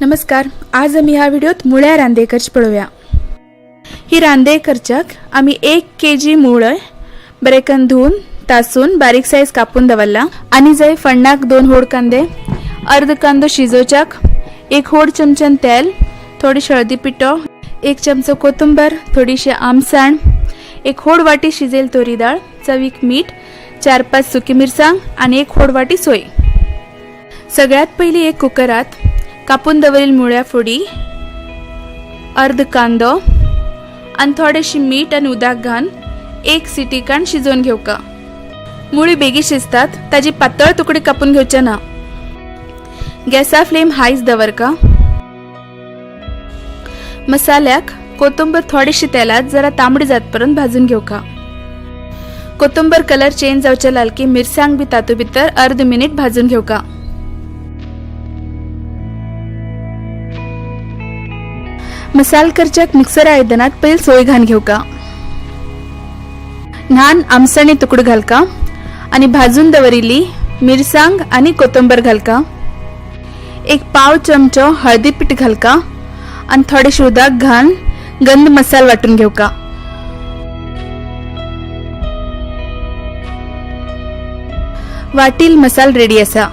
नमस्कार. आज आम्ही ह्या व्हिडिओत मुळ्या रांदेकरची पळोवया. ही रांदेकरच्याक आम्ही 1 kg मुळे बरेकन धुवन तासून बारीक साईज कापून दवरला आणि जय फण्णाक 2 होड कांदे, अर्ध कांदो शिजोवच्याक 1 होड चमच्यान तेल, थोडीशी हळदी पिठो, 1 चमचो कोथिंबीर, थोडीशी आमसाण, 1 होड वाटी शिजेल तोरी डाळ, चवीक मीठ, 4-5 सुकी मिरसांग आणि 1 होड वाटी सोय. सगळ्यात पहिले एक कुकरात कापून दवरील मुळ्या फोडी, अर्ध कांदो आणि थोडेशी मीठ आणि उदक घालून 1 सीटी कान शिजवून घेवका. मुळी बेगी शिजतात, ताजी पातळ तुकडे कापून घेवचे ना. गॅसा फ्लेम हायच दवरका. मसाल्याक कोथिंबीर थोडीशी तेलात जरा तांबडी जातपर्यंत भाजून घेवका. कोथिंबीर कलर चेंज जावचे लालकी मिरसांग बी तातू भितर अर्ध मिनिट भाजून घेवका. मसाल करच्याक मिक्सर आयदनात पहिले सोय घालून घेवका. ल्हान आमसणी तुकडे घालका आणि भाजून दवरिल्ली मिरसांग आणि कोथिंबीर घालका. 1 पाव चमचो हळदी पीठ घालका आणि थोडेशे उदक घालून गंध मसाल वाटून घेवका. वाटील मसाल रेडी असा.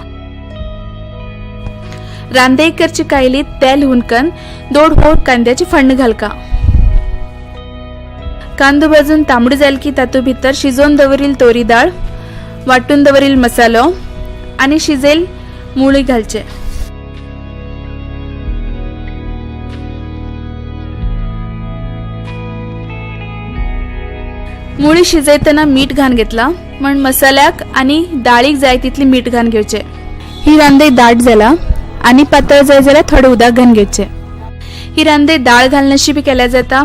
रांदेकरची कायलीत तेल हुनकन 2 होड कांद्याची फण्ण घालका. कांदो भाजून तांबडी जाल की तातू भितर शिजोवन दवरील तोरी डाळ, वाटून दवरील मसालो आणि शिजेल मुळी घालचे. मुळी शिजयतना मीठ घालून घेतला म्हण मसाल्याक आणि डाळीक जाय तितली मीठ घालून घेवचे. ही रांदे दाट जाला आणि पातळ जाय जाल्यार थोडे उदक घालून घेवचे. ही रांदे डाळ घालनाशी बी केल्या जाता.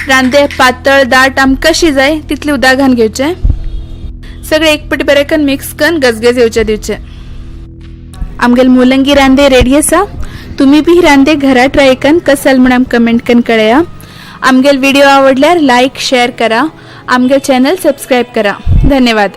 रांदे पातळ दाट आमकां कशी जाय तितले उदक घालून घेवचे. सगळे एकपटी बरेकन मिक्स करून गजगज येवचे दिवचे. आमगेल मुलंगी रांदे रेडी आसा. तुम्ही बी ही रांदे घरा ट्राय करून कसाल म्हण आमकां कमेंट करून कळया. आमगेल व्हिडिओ आवडल्यार लाईक शेअर करा. आमगे चॅनल सबस्क्राईब करा. धन्यवाद.